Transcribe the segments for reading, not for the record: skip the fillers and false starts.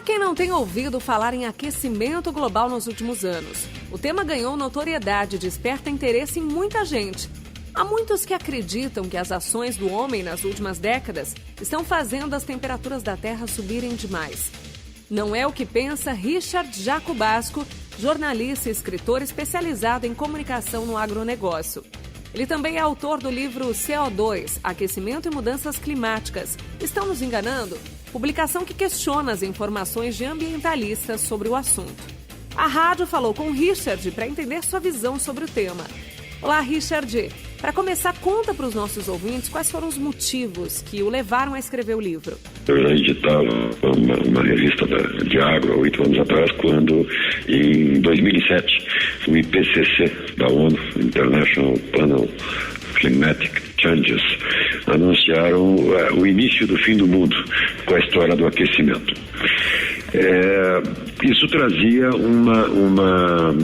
quem não tem ouvido falar em aquecimento global nos últimos anos, o tema ganhou notoriedade e desperta interesse em muita gente. Há muitos que acreditam que as ações do homem nas últimas décadas estão fazendo as temperaturas da Terra subirem demais. Não é o que pensa Richard Jacobasco, jornalista e escritor especializado em comunicação no agronegócio. Ele também é autor do livro CO2, Aquecimento e Mudanças Climáticas. Estão nos enganando? Publicação que questiona as informações de ambientalistas sobre o assunto. A rádio falou com Richard para entender sua visão sobre o tema. Olá, Richard. Para começar, conta para os nossos ouvintes quais foram os motivos que o levaram a escrever o livro. Eu já editava uma revista de agro há 8 anos atrás, quando, em 2007, o IPCC da ONU, International Panel Climatic Changes, anunciaram o início do fim do mundo com a história do aquecimento. Isso trazia uma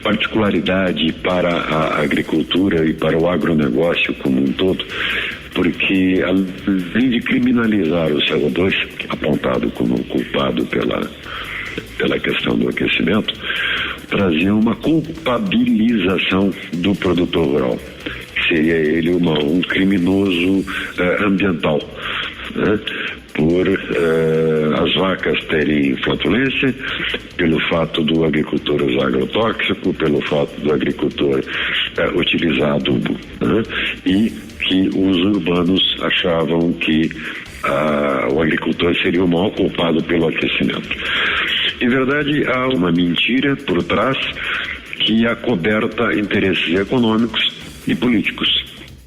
particularidade para a agricultura e para o agronegócio como um todo, porque além de criminalizar o CO2, apontado como culpado pela questão do aquecimento, trazia uma culpabilização do produtor rural, que seria ele um criminoso ambiental, né? Por as vacas terem flatulência, pelo fato do agricultor usar agrotóxico, pelo fato do agricultor utilizar adubo, né? E que os urbanos achavam que o agricultor seria o maior culpado pelo aquecimento. Em verdade, há uma mentira por trás que acoberta interesses econômicos e políticos.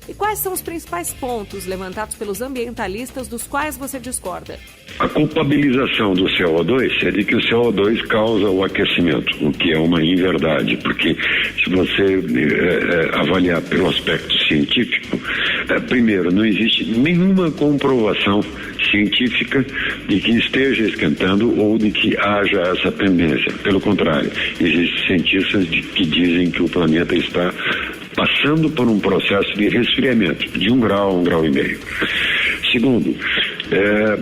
E quais são os principais pontos levantados pelos ambientalistas dos quais você discorda? A culpabilização do CO2 é de que o CO2 causa o aquecimento, o que é uma inverdade, porque se você avaliar pelo aspecto científico, primeiro, não existe nenhuma comprovação científica de que esteja esquentando ou de que haja essa tendência. Pelo contrário, existem cientistas que dizem que o planeta está passando por um processo de resfriamento, de 1 grau a 1,5 graus. Segundo,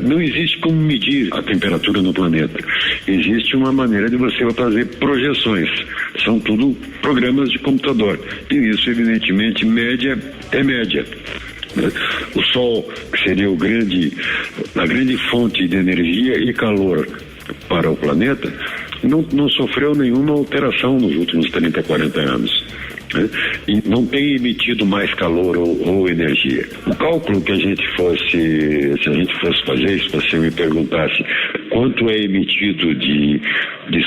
não existe como medir a temperatura no planeta. Existe uma maneira de você fazer projeções. São tudo programas de computador. E isso, evidentemente, média é média. O Sol, que seria a grande fonte de energia e calor para o planeta, não sofreu nenhuma alteração nos últimos 30, 40 anos. E não tem emitido mais calor ou energia. O cálculo que se a gente fosse fazer, se você me perguntasse quanto é emitido de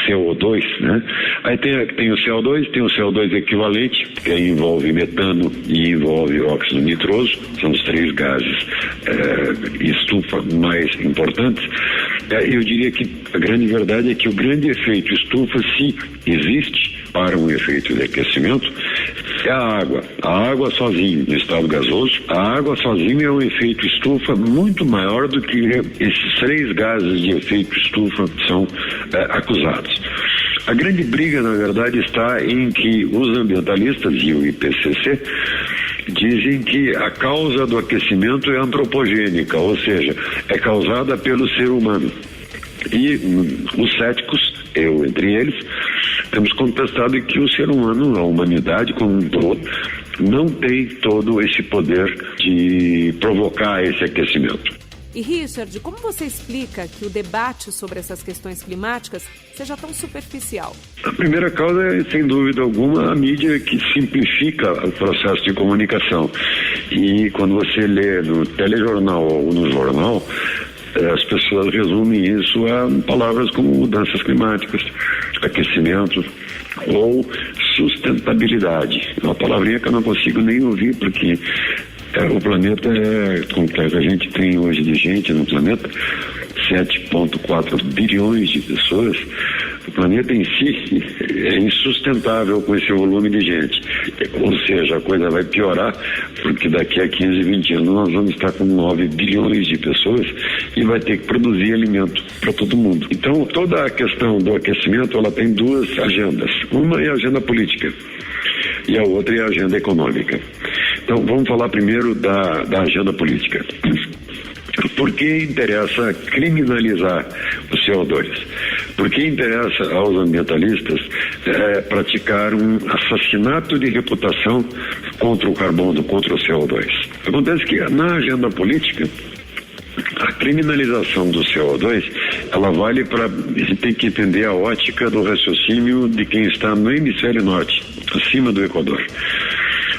CO2, né? Aí tem o CO2, tem o CO2 equivalente, que envolve metano e envolve óxido nitroso, são os 3 gases estufa mais importantes. Eu diria que a grande verdade é que o grande efeito estufa, se existe para um efeito de aquecimento, é a água. A água sozinha, no estado gasoso, a água sozinha é um efeito estufa muito maior do que esses 3 gases de efeito estufa são acusados. A grande briga, na verdade, está em que os ambientalistas e o IPCC dizem que a causa do aquecimento é antropogênica, ou seja, é causada pelo ser humano. E os céticos, eu entre eles, temos contestado que o ser humano, a humanidade como um todo, não tem todo esse poder de provocar esse aquecimento. E Richard, como você explica que o debate sobre essas questões climáticas seja tão superficial? A primeira causa é, sem dúvida alguma, a mídia que simplifica o processo de comunicação. E quando você lê no telejornal ou no jornal, as pessoas resumem isso a palavras como mudanças climáticas, aquecimento ou sustentabilidade. É uma palavrinha que eu não consigo nem ouvir, porque o planeta com que a gente tem hoje de gente no planeta, 7,4 bilhões de pessoas, o planeta em si é insustentável com esse volume de gente. Ou seja, a coisa vai piorar, porque daqui a 15, 20 anos nós vamos estar com 9 bilhões de pessoas e vai ter que produzir alimento para todo mundo. Então, toda a questão do aquecimento, ela tem 2 agendas. Uma é a agenda política e a outra é a agenda econômica. Então, vamos falar primeiro da agenda política. Por que interessa criminalizar o CO2? Por que interessa aos ambientalistas praticar um assassinato de reputação contra o carbono, contra o CO2? Acontece que na agenda política, a criminalização do CO2, ela vale para... A gente tem que entender a ótica do raciocínio de quem está no hemisfério norte, acima do Equador.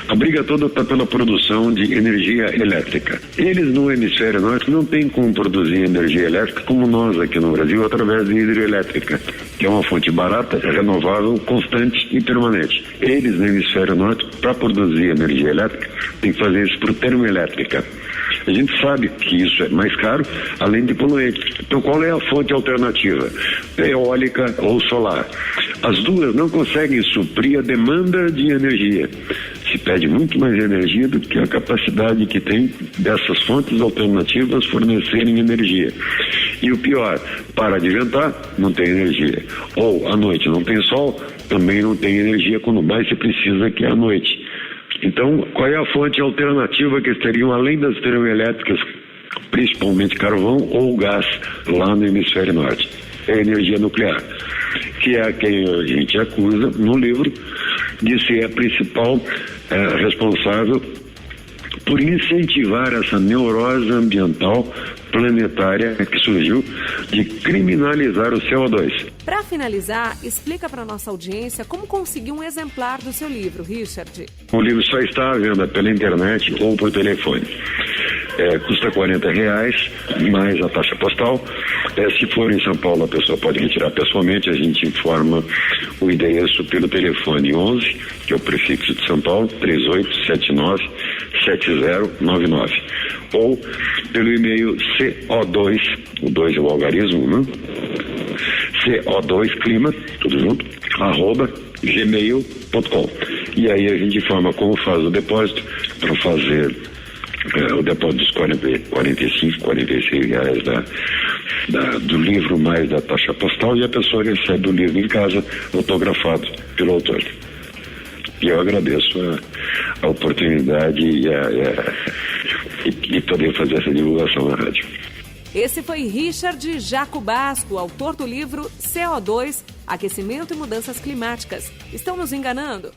A briga toda está pela produção de energia elétrica. Eles no hemisfério norte não têm como produzir energia elétrica como nós aqui no Brasil, através de hidrelétrica, que é uma fonte barata, renovável, constante e permanente. Eles no hemisfério norte, para produzir energia elétrica, têm que fazer isso por termoelétrica. A gente sabe que isso é mais caro, além de poluente. Então, qual é a fonte alternativa? Eólica ou solar. As duas não conseguem suprir a demanda de energia. Se pede muito mais energia do que a capacidade que tem dessas fontes alternativas fornecerem energia. E o pior, para de ventar, não tem energia. Ou à noite não tem sol, também não tem energia quando mais se precisa, que é à noite. Então, qual é a fonte alternativa que estariam além das termoelétricas, principalmente carvão ou gás, lá no hemisfério norte? É a energia nuclear, que é quem a gente acusa no livro de ser a principal responsável por incentivar essa neurose ambiental planetária que surgiu de criminalizar o CO2. Para finalizar, explica para nossa audiência como conseguir um exemplar do seu livro, Richard. O livro só está à venda pela internet ou por telefone. Custa R$40, mais a taxa postal. Se for em São Paulo, a pessoa pode retirar pessoalmente. A gente informa o endereço pelo telefone 11, que é o prefixo de São Paulo, 3879-7099. Ou pelo e-mail CO2, o 2 é o algarismo, né? CO2clima, tudo junto, @gmail.com. E aí a gente informa como faz o depósito, para fazer o depósito dos R$45, do livro mais da taxa postal, e a pessoa recebe o livro em casa, autografado pelo autor. E eu agradeço a oportunidade e poder fazer essa divulgação na rádio. Esse foi Richard Jacobasco, autor do livro CO2, Aquecimento e Mudanças Climáticas. Estão nos enganando?